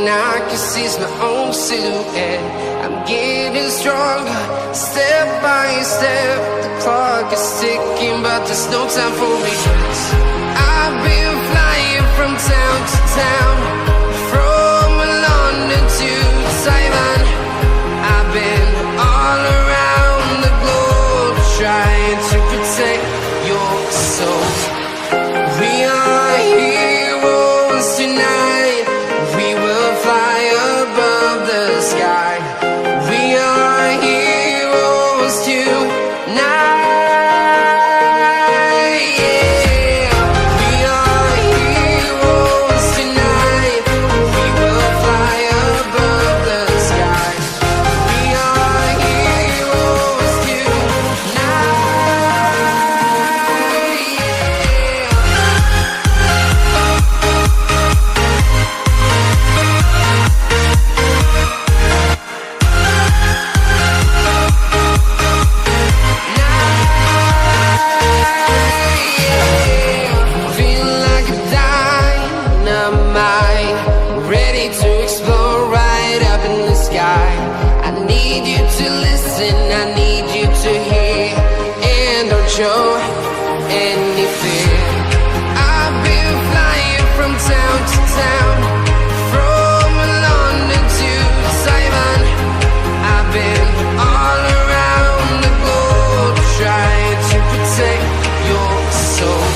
and I can seize my own silhouette. I'm getting stronger, step by step. The clock is ticking, but there's no time for regrets. I've been flying from town to town, from London to Taiwan. I've been all around the globe, trying to protect your soul. We are heroes tonight. We will fly above the sky. We are heroes tonight. Show any fear. I've been flying from town to town, from London to Taiwan. I've been all around the globe, trying to protect your soul.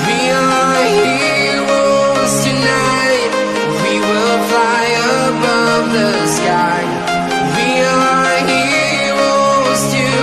We are heroes tonight. We will fly above the sky. We are heroes tonight.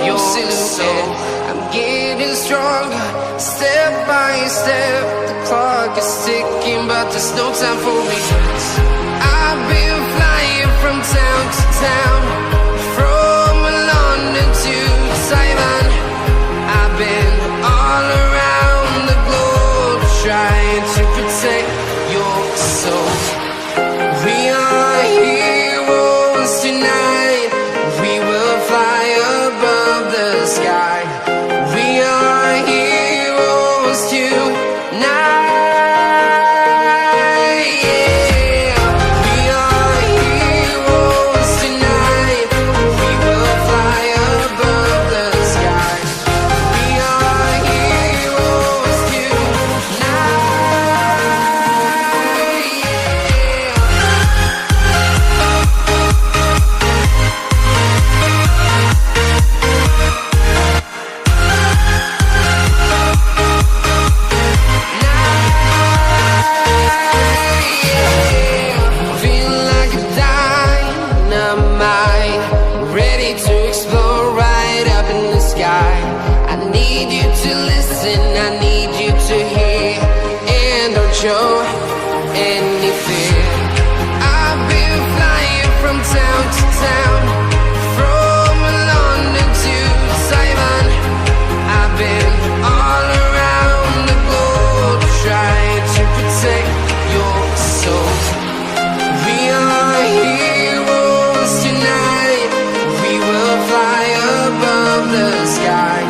Your silhouette. I'm getting stronger, step by step. The clock is ticking, but there's no time for regrets. I've been flying from town to town, from London to Taiwan. I've been all around the globe, trying to protect your soul. We are heroes tonight. We will fly above the sky. We are heroes tonight. We are heroes tonight. We will fly above the sky. We are heroes tonight. Show any fear. I've been flying from town to town, from London to Taiwan. I've been all around the globe, trying to protect your soul. We are heroes tonight. We will fly above the sky.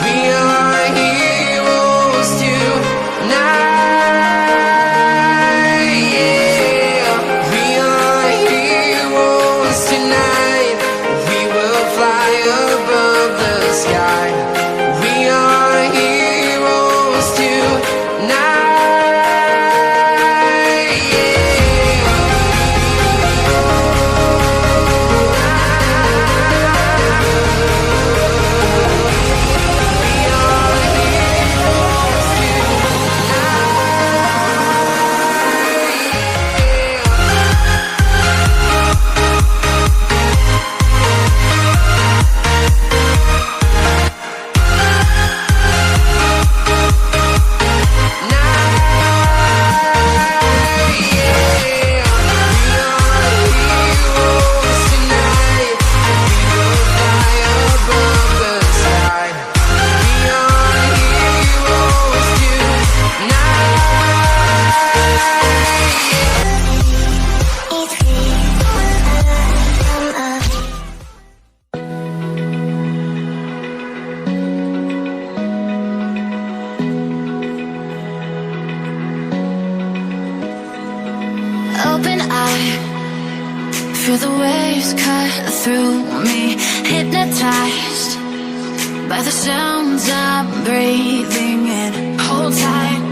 We are heroes tonight. time. Feel the waves cut through me, hypnotized by the sounds I'm breathing in. Hold tight,